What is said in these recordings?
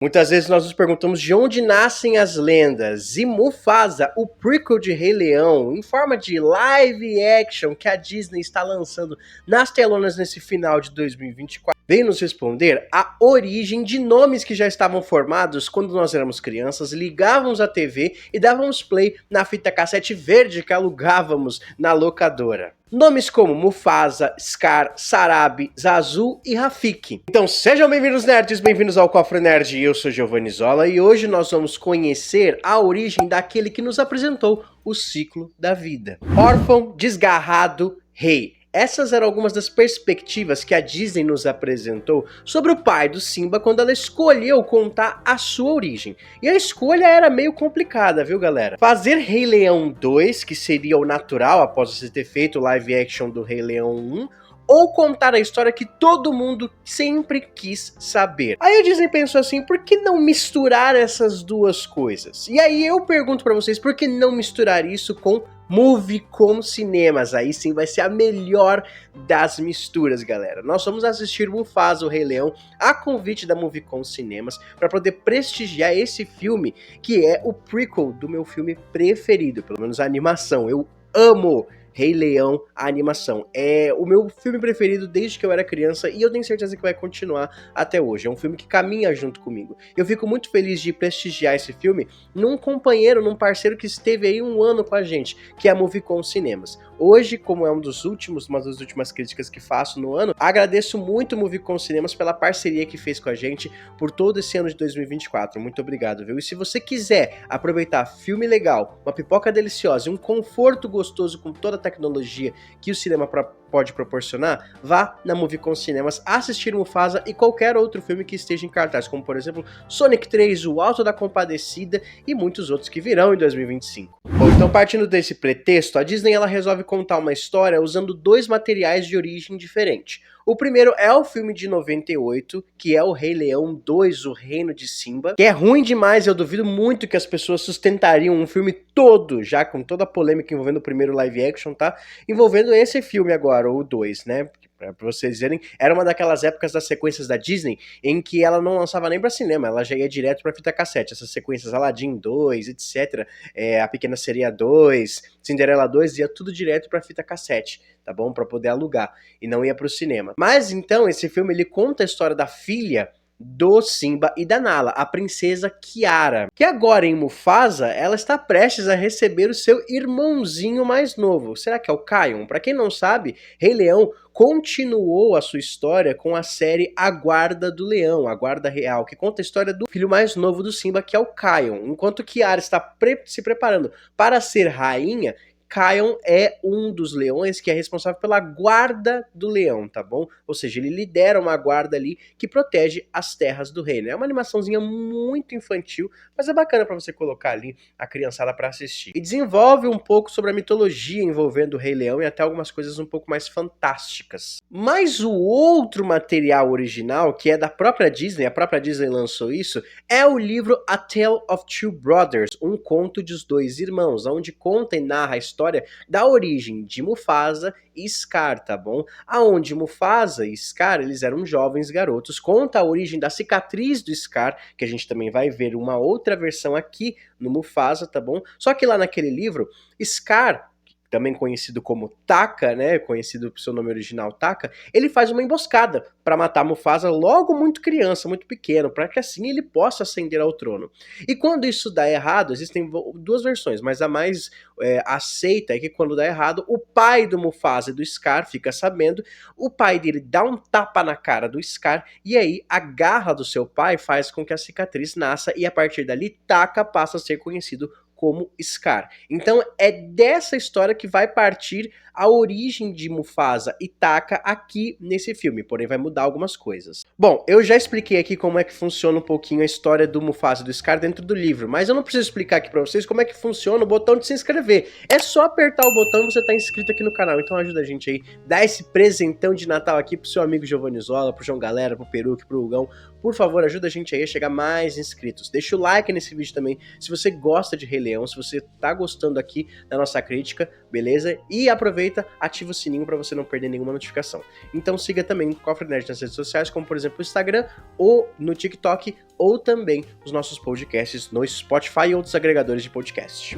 Muitas vezes nós nos perguntamos de onde nascem as lendas. E Mufasa, o prequel de Rei Leão, em forma de live action que a Disney está lançando nas telonas nesse final de 2024, veio nos responder a origem de nomes que já estavam formados quando nós éramos crianças, ligávamos a TV e dávamos play na fita cassete verde que alugávamos na locadora. Nomes como Mufasa, Scar, Sarabi, Zazu e Rafiki. Então sejam bem-vindos, nerds, bem-vindos ao Cofre Nerd. Eu sou Giovanni Zola e hoje nós vamos conhecer a origem daquele que nos apresentou o ciclo da vida. Órfão, desgarrado, rei. Essas eram algumas das perspectivas que a Disney nos apresentou sobre o pai do Simba quando ela escolheu contar a sua origem. E a escolha era meio complicada, viu, galera? Fazer Rei Leão 2, que seria o natural após você ter feito o live action do Rei Leão 1, ou contar a história que todo mundo sempre quis saber. Aí a Disney pensou assim, por que não misturar essas duas coisas? E aí eu pergunto pra vocês, por que não misturar isso com Movicon Cinemas? Aí sim vai ser a melhor das misturas, galera. Nós vamos assistir Mufasa, o Rei Leão, a convite da Movicon Cinemas, para poder prestigiar esse filme, que é o prequel do meu filme preferido, pelo menos a animação. Eu amo Rei Leão, a animação. É o meu filme preferido desde que eu era criança e eu tenho certeza que vai continuar até hoje. É um filme que caminha junto comigo. Eu fico muito feliz de prestigiar esse filme num companheiro, num parceiro que esteve aí um ano com a gente, que é a Movicon Cinemas. Hoje, como é uma das últimas críticas que faço no ano, agradeço muito o Movicon Cinemas pela parceria que fez com a gente por todo esse ano de 2024. Muito obrigado, viu? E se você quiser aproveitar filme legal, uma pipoca deliciosa e um conforto gostoso com toda a tecnologia que o cinema pode proporcionar, vá na Movicon Cinemas assistir Mufasa e qualquer outro filme que esteja em cartaz, como por exemplo Sonic 3, O Alto da Compadecida e muitos outros que virão em 2025. Bom, então partindo desse pretexto, a Disney ela resolve contar uma história usando dois materiais de origem diferente. O primeiro é o filme de 98, que é o Rei Leão 2, O Reino de Simba, que é ruim demais, eu duvido muito que as pessoas sustentariam um filme todo, já com toda a polêmica envolvendo o primeiro live action, tá? Envolvendo esse filme agora, o 2, né? Pra vocês verem, era uma daquelas épocas das sequências da Disney em que ela não lançava nem pra cinema, ela já ia direto pra fita cassete. Essas sequências Aladdin 2, etc. A Pequena Sereia 2, Cinderela 2, ia tudo direto pra fita cassete, tá bom? Pra poder alugar, e não ia pro cinema. Mas então, esse filme, ele conta a história da filha do Simba e da Nala, a princesa Kiara, que agora em Mufasa, ela está prestes a receber o seu irmãozinho mais novo. Será que é o Kion? Pra quem não sabe, Rei Leão continuou a sua história com a série A Guarda do Leão, a Guarda Real, que conta a história do filho mais novo do Simba, que é o Kion. Enquanto Kiara está se preparando para ser rainha, Kion é um dos leões que é responsável pela guarda do leão, tá bom? Ou seja, ele lidera uma guarda ali que protege as terras do reino. É uma animaçãozinha muito infantil, mas é bacana pra você colocar ali a criançada pra assistir. E desenvolve um pouco sobre a mitologia envolvendo o Rei Leão e até algumas coisas um pouco mais fantásticas. Mas o outro material original, que é da própria Disney, a própria Disney lançou isso, é o livro A Tale of Two Brothers, um conto dos dois irmãos, onde conta e narra a história da origem de Mufasa e Scar, tá bom? Aonde Mufasa e Scar, eles eram jovens garotos, conta a origem da cicatriz do Scar, que a gente também vai ver uma outra versão aqui no Mufasa, tá bom? Só que lá naquele livro, Scar, também conhecido como Taka, né, conhecido por seu nome original Taka, ele faz uma emboscada para matar Mufasa logo muito criança, muito pequeno, para que assim ele possa ascender ao trono. E quando isso dá errado, existem duas versões, mas a mais aceita é que quando dá errado, o pai do Mufasa e do Scar fica sabendo, o pai dele dá um tapa na cara do Scar, e aí a garra do seu pai faz com que a cicatriz nasça, e a partir dali Taka passa a ser conhecido como Scar. Então é dessa história que vai partir a origem de Mufasa e Taka aqui nesse filme, porém vai mudar algumas coisas. Bom, eu já expliquei aqui como é que funciona um pouquinho a história do Mufasa e do Scar dentro do livro, mas eu não preciso explicar aqui pra vocês como é que funciona o botão de se inscrever. É só apertar o botão e você tá inscrito aqui no canal, então ajuda a gente aí, dá esse presentão de Natal aqui pro seu amigo Giovanni Zola, pro João Galera, pro Peruque, pro Hugão. Por favor, ajuda a gente aí a chegar mais inscritos. Deixa o like nesse vídeo também, se você gosta de Rei Leão, se você tá gostando aqui da nossa crítica, beleza? E aproveita, ativa o sininho para você não perder nenhuma notificação. Então siga também o Cofre Nerd nas redes sociais, como por exemplo o Instagram, ou no TikTok, ou também os nossos podcasts no Spotify e outros agregadores de podcast.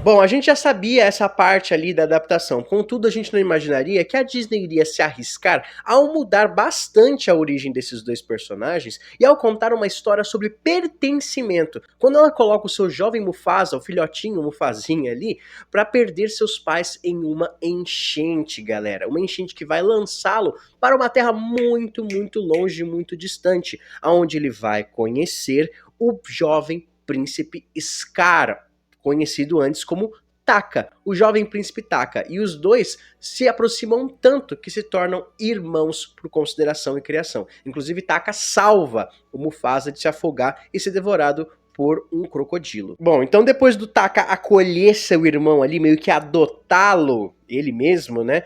Bom, a gente já sabia essa parte ali da adaptação, contudo a gente não imaginaria que a Disney iria se arriscar ao mudar bastante a origem desses dois personagens e ao contar uma história sobre pertencimento, quando ela coloca o seu jovem Mufasa, o filhotinho Mufazinha ali, para perder seus pais em uma enchente, galera, uma enchente que vai lançá-lo para uma terra muito, muito longe, muito distante, aonde ele vai conhecer o jovem príncipe Scar, conhecido antes como Taka, o jovem príncipe Taka, e os dois se aproximam tanto que se tornam irmãos por consideração e criação. Inclusive Taka salva o Mufasa de se afogar e ser devorado por um crocodilo. Bom, então depois do Taka acolher seu irmão ali, meio que adotá-lo, ele mesmo, né?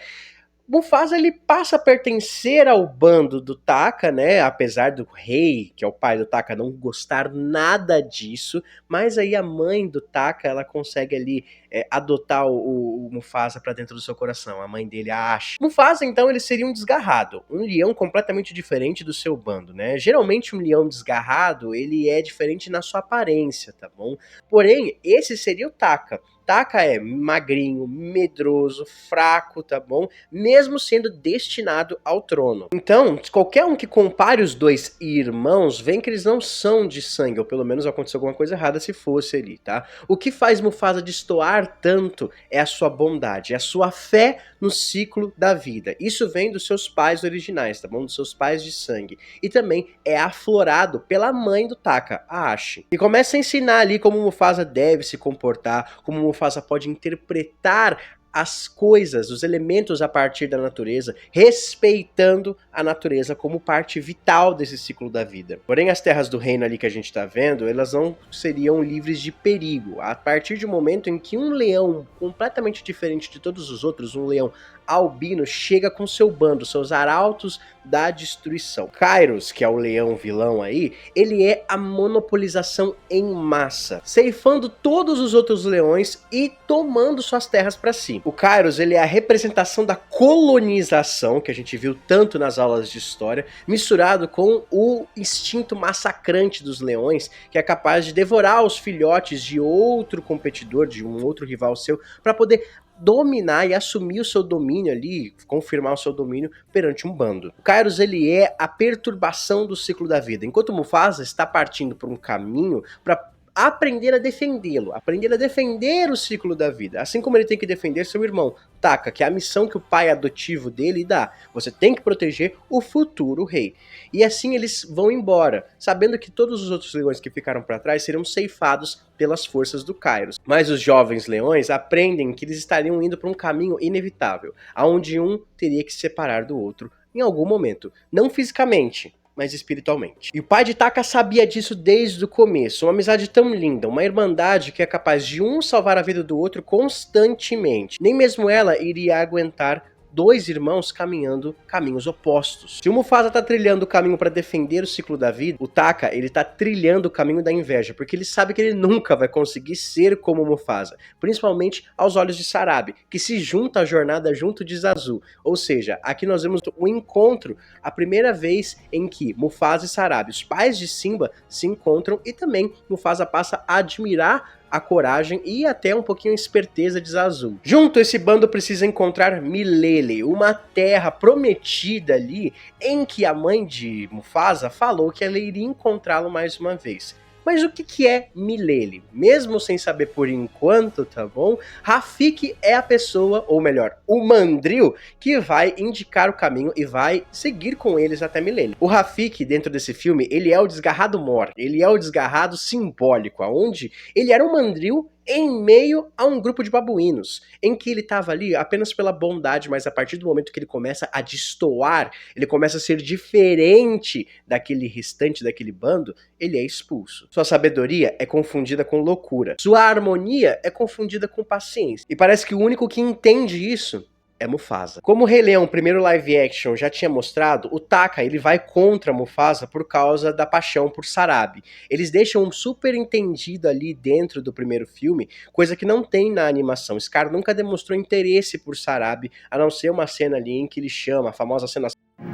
Mufasa ele passa a pertencer ao bando do Taka, né? Apesar do rei, que é o pai do Taka, não gostar nada disso, mas aí a mãe do Taka ela consegue ali adotar o Mufasa para dentro do seu coração. A mãe dele a acha. Mufasa então ele seria um desgarrado, um leão completamente diferente do seu bando, né? Geralmente um leão desgarrado ele é diferente na sua aparência, tá bom? Porém esse seria o Taka. Taka é magrinho, medroso, fraco, tá bom? Mesmo sendo destinado ao trono. Então, qualquer um que compare os dois irmãos, vê que eles não são de sangue, ou pelo menos aconteceu alguma coisa errada se fosse ali, tá? O que faz Mufasa destoar tanto é a sua bondade, é a sua fé no ciclo da vida. Isso vem dos seus pais originais, tá bom? Dos seus pais de sangue. E também é aflorado pela mãe do Taka, a Ashi. E começa a ensinar ali como Mufasa deve se comportar, como Mufasa pode interpretar as coisas, os elementos a partir da natureza, respeitando a natureza como parte vital desse ciclo da vida. Porém, as terras do reino ali que a gente tá vendo, elas não seriam livres de perigo. A partir do momento em que um leão completamente diferente de todos os outros, um leão albino, chega com seu bando, seus arautos da destruição. Kairos, que é o leão vilão aí, ele é a monopolização em massa, ceifando todos os outros leões e tomando suas terras para si. O Kairos, ele é a representação da colonização, que a gente viu tanto nas aulas de história, misturado com o instinto massacrante dos leões, que é capaz de devorar os filhotes de outro competidor, de um outro rival seu, para poder dominar e assumir o seu domínio ali, confirmar o seu domínio perante um bando. O Kairos, ele é a perturbação do ciclo da vida, enquanto Mufasa está partindo por um caminho para aprender a defendê-lo, aprender a defender o ciclo da vida, assim como ele tem que defender seu irmão, Taka, que é a missão que o pai adotivo dele dá. Você tem que proteger o futuro rei. E assim eles vão embora, sabendo que todos os outros leões que ficaram para trás seriam ceifados pelas forças do Kairos. Mas os jovens leões aprendem que eles estariam indo para um caminho inevitável, aonde um teria que se separar do outro em algum momento, não fisicamente, mas espiritualmente. E o pai de Taka sabia disso desde o começo, uma amizade tão linda, uma irmandade que é capaz de um salvar a vida do outro constantemente. Nem mesmo ela iria aguentar dois irmãos caminhando caminhos opostos. Se o Mufasa tá trilhando o caminho para defender o ciclo da vida, o Taka, ele tá trilhando o caminho da inveja, porque ele sabe que ele nunca vai conseguir ser como o Mufasa, principalmente aos olhos de Sarabi, que se junta à jornada junto de Zazu. Ou seja, aqui nós vemos o encontro, a primeira vez em que Mufasa e Sarabi, os pais de Simba, se encontram, e também Mufasa passa a admirar a coragem e até um pouquinho a esperteza de Zazu. Junto, esse bando precisa encontrar Milele, uma terra prometida ali, em que a mãe de Mufasa falou que ela iria encontrá-lo mais uma vez. Mas o que é Milele? Mesmo sem saber por enquanto, tá bom? Rafiki é a pessoa, ou melhor, o mandril, que vai indicar o caminho e vai seguir com eles até Milele. O Rafiki, dentro desse filme, ele é o desgarrado mor, ele é o desgarrado simbólico, aonde ele era um mandril em meio a um grupo de babuínos, em que ele estava ali apenas pela bondade, mas a partir do momento que ele começa a destoar, ele começa a ser diferente daquele restante, daquele bando, ele é expulso. Sua sabedoria é confundida com loucura. Sua harmonia é confundida com paciência. E parece que o único que entende isso é Mufasa. Como o Rei Leão, o primeiro live action, já tinha mostrado, o Taka ele vai contra Mufasa por causa da paixão por Sarabi. Eles deixam um super entendido ali dentro do primeiro filme, coisa que não tem na animação. Scar nunca demonstrou interesse por Sarabi, a não ser uma cena ali em que ele chama, a famosa cena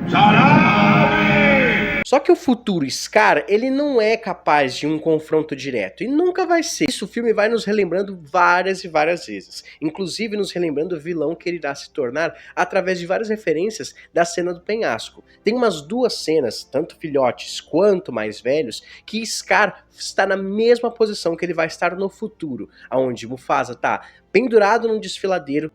Sarabi! Só que o futuro Scar, ele não é capaz de um confronto direto, e nunca vai ser. Isso o filme vai nos relembrando várias e várias vezes, inclusive nos relembrando o vilão que ele irá se tornar através de várias referências da cena do penhasco. Tem umas duas cenas, tanto filhotes quanto mais velhos, que Scar está na mesma posição que ele vai estar no futuro, onde Mufasa tá pendurado num desfiladeiro,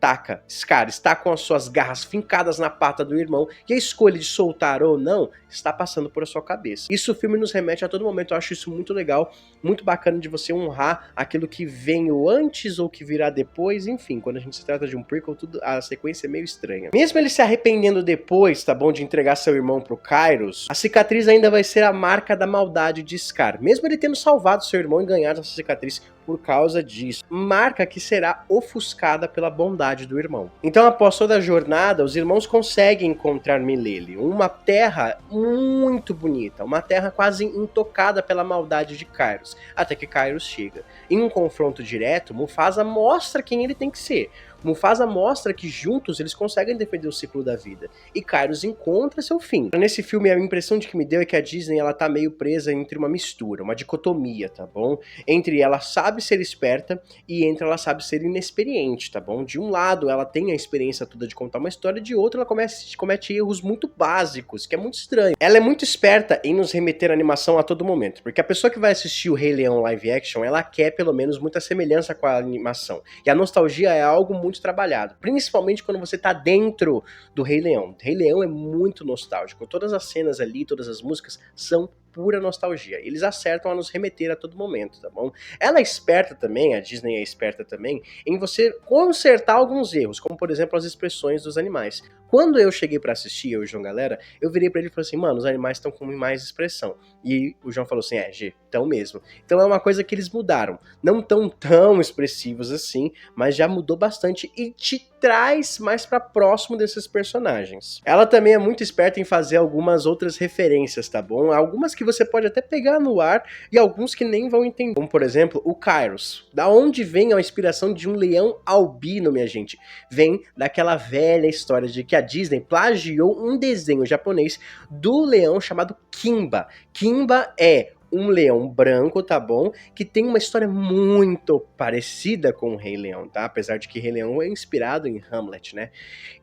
Scar está com as suas garras fincadas na pata do irmão, e a escolha de soltar ou não está passando por a sua cabeça. Isso o filme nos remete a todo momento, eu acho isso muito legal, muito bacana de você honrar aquilo que veio antes ou que virá depois, enfim, quando a gente se trata de um prequel, a sequência é meio estranha. Mesmo ele se arrependendo depois, tá bom, de entregar seu irmão pro Kairos, a cicatriz ainda vai ser a marca da maldade de Scar, mesmo ele tendo salvado seu irmão e ganhado essa cicatriz por causa disso. Marca que será ofuscada pela bondade do irmão. Então, após toda a jornada, os irmãos conseguem encontrar Milele, uma terra muito bonita, uma terra quase intocada pela maldade de Kairos, até que Kairos chega. Em um confronto direto, Mufasa mostra quem ele tem que ser. Mufasa mostra que juntos eles conseguem defender o ciclo da vida, e Kairos encontra seu fim. Nesse filme, a impressão de que me deu é que a Disney ela tá meio presa entre uma mistura, uma dicotomia, tá bom? Entre ela sabe ser esperta e entre ela sabe ser inexperiente, tá bom? De um lado, ela tem a experiência toda de contar uma história, de outro, ela comete erros muito básicos, que é muito estranho. Ela é muito esperta em nos remeter à animação a todo momento, porque a pessoa que vai assistir o Rei Leão live action, ela quer pelo menos muita semelhança com a animação, e a nostalgia é algo muito trabalhado, principalmente quando você tá dentro do Rei Leão. Rei Leão é muito nostálgico, todas as cenas ali, todas as músicas são pura nostalgia. Eles acertam a nos remeter a todo momento, tá bom? Ela é esperta também, a Disney é esperta também, em você consertar alguns erros, como por exemplo as expressões dos animais. Quando eu cheguei pra assistir, eu e o João Galera, eu virei pra ele e falei assim, mano, os animais estão com mais expressão. E o João falou assim, G, tão mesmo. Então é uma coisa que eles mudaram. Não tão expressivos assim, mas já mudou bastante e te traz mais pra próximo desses personagens. Ela também é muito esperta em fazer algumas outras referências, tá bom? Algumas que você pode até pegar no ar e alguns que nem vão entender. Como, por exemplo, o Kairos. Da onde vem a inspiração de um leão albino, minha gente? Vem daquela velha história de que a Disney plagiou um desenho japonês do leão chamado Kimba. Kimba é um leão branco, tá bom? Que tem uma história muito parecida com o Rei Leão, tá? Apesar de que Rei Leão é inspirado em Hamlet, né?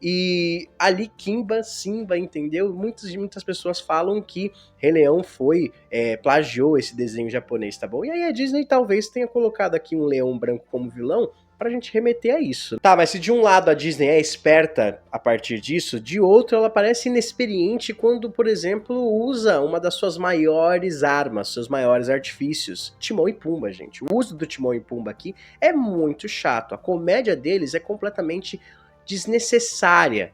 E ali Kimba, Simba, entendeu? Muitas pessoas falam que Rei Leão plagiou esse desenho japonês, tá bom? E aí a Disney talvez tenha colocado aqui um leão branco como vilão, pra gente remeter a isso. Tá, mas se de um lado a Disney é esperta a partir disso, de outro ela parece inexperiente quando, por exemplo, usa uma das suas maiores armas, seus maiores artifícios, Timão e Pumba, gente. O uso do Timão e Pumba aqui é muito chato. A comédia deles é completamente desnecessária.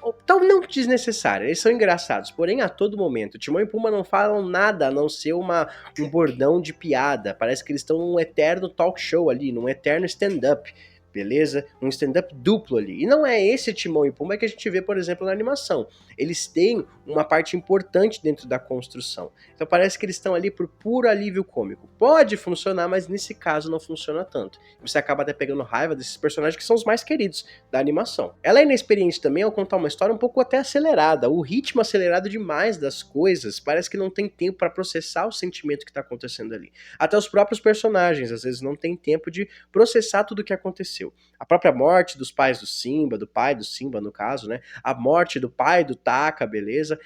Então, não desnecessária, eles são engraçados, porém a todo momento. Timão e Pumba não falam nada a não ser um bordão de piada. Parece que eles estão num eterno talk show ali, num eterno stand-up. Beleza? Um stand-up duplo ali. E não é esse Timão e Pumba que a gente vê, por exemplo, na animação. Eles têm uma parte importante dentro da construção. Então parece que eles estão ali por puro alívio cômico. Pode funcionar, mas nesse caso não funciona tanto. Você acaba até pegando raiva desses personagens que são os mais queridos da animação. Ela é inexperiente também ao contar uma história um pouco até acelerada. O ritmo acelerado demais das coisas parece que não tem tempo para processar o sentimento que está acontecendo ali. Até os próprios personagens às vezes não tem tempo de processar tudo o que aconteceu. A própria morte dos pais do Simba, do pai do Simba no caso, né? A morte do pai do Taka, beleza?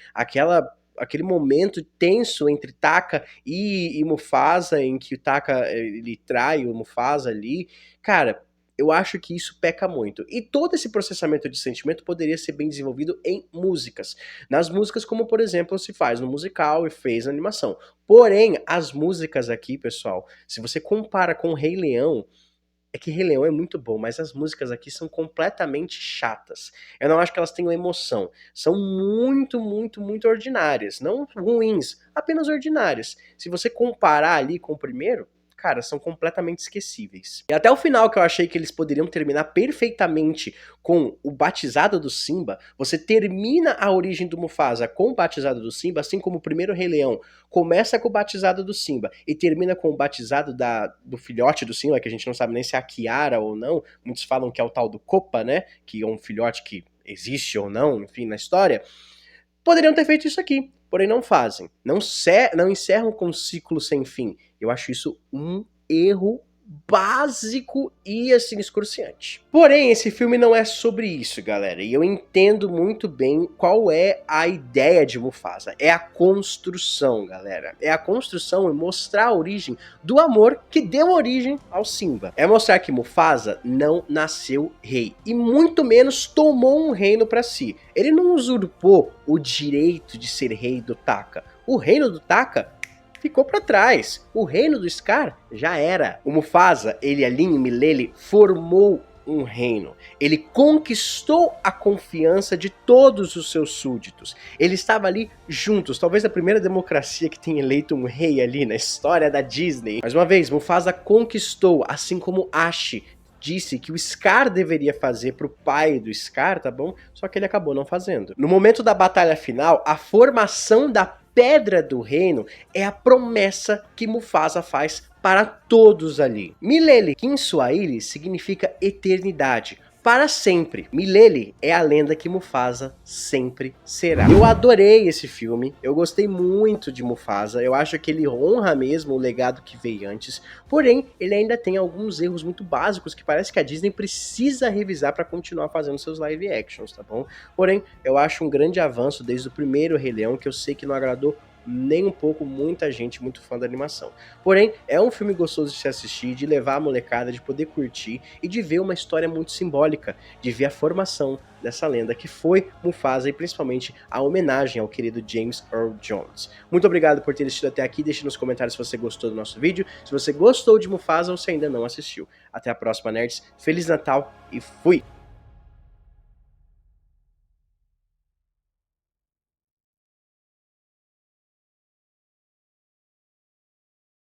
Aquele momento tenso entre Taka e Mufasa, em que o Taka ele trai o Mufasa ali. Cara, eu acho que isso peca muito. E todo esse processamento de sentimento poderia ser bem desenvolvido em músicas. Nas músicas, como por exemplo se faz no musical e fez na animação. Porém, as músicas aqui, pessoal, se você compara com o Rei Leão, é que Rei Leão é muito bom, mas as músicas aqui são completamente chatas. Eu não acho que elas tenham emoção. São muito ordinárias. Não ruins, apenas ordinárias. Se você comparar ali com o primeiro, cara, são completamente esquecíveis. E até o final, que eu achei que eles poderiam terminar perfeitamente com o batizado do Simba, você termina a origem do Mufasa com o batizado do Simba, assim como o primeiro Rei Leão começa com o batizado do Simba e termina com o batizado do filhote do Simba, que a gente não sabe nem se é a Kiara ou não, muitos falam que é o tal do Kopa, né, que é um filhote que existe ou não, enfim, na história. Poderiam ter feito isso aqui, porém não fazem. Não encerram com um ciclo sem fim. Eu acho isso um erro básico e assim excruciante. Porém, esse filme não é sobre isso, galera, e eu entendo muito bem qual é a ideia de Mufasa. É a construção, galera. É a construção e mostrar a origem do amor que deu origem ao Simba. É mostrar que Mufasa não nasceu rei e muito menos tomou um reino para si. Ele não usurpou o direito de ser rei do Taka. O reino do Taka ficou para trás. O reino do Scar já era. O Mufasa, ele ali em Milele, formou um reino. Ele conquistou a confiança de todos os seus súditos. Ele estava ali juntos, talvez a primeira democracia que tenha eleito um rei ali na história da Disney. Mais uma vez, Mufasa conquistou, assim como Ashi disse que o Scar deveria fazer pro pai do Scar, tá bom? Só que ele acabou não fazendo. No momento da batalha final, a formação da Pedra do Reino é a promessa que Mufasa faz para todos ali. Milele, que em Swahili significa eternidade, para sempre. Milele é a lenda que Mufasa sempre será. Eu adorei esse filme, eu gostei muito de Mufasa, eu acho que ele honra mesmo o legado que veio antes, porém, ele ainda tem alguns erros muito básicos que parece que a Disney precisa revisar para continuar fazendo seus live actions, tá bom? Porém, eu acho um grande avanço desde o primeiro Rei Leão, que eu sei que não agradou nem um pouco muita gente muito fã da animação. Porém, é um filme gostoso de se assistir, de levar a molecada, de poder curtir e de ver uma história muito simbólica, de ver a formação dessa lenda que foi Mufasa e principalmente a homenagem ao querido James Earl Jones. Muito obrigado por ter assistido até aqui, deixe nos comentários se você gostou do nosso vídeo, se você gostou de Mufasa ou se ainda não assistiu. Até a próxima, nerds, Feliz Natal e fui!